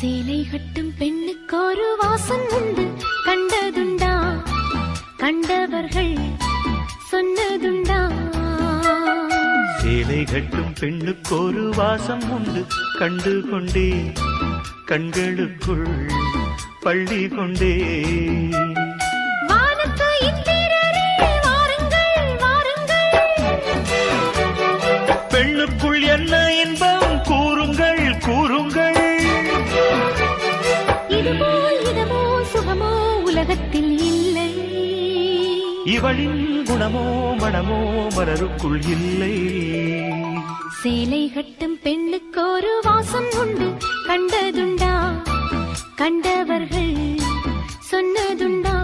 சேலை கட்டும் பெண்ணுக்கு ஒரு வாசம் உண்டு, கண்டதுண்டா? கண்டவர்கள் சொன்னதுண்டா? சேலை கட்டும் பெண்ணுக்கு ஒரு வாசம் உண்டு, கண்டு கொண்டே கண்களுக்குள் பள்ளி கொண்டே. பெண்ணுக்குள் என்ன இன்பம் கூறுங்கள் கூறுங்கள். இதுவோ சுகமோ உலகத்தில் இல்லை, இவளின் குணமோ மனமோ மலருக்குள் இல்லை. சேலை கட்டும் பெண்ணுக்கு ஒரு வாசம் உண்டு, கண்டதுண்டா? கண்டவர்கள் சொன்னதுண்டா?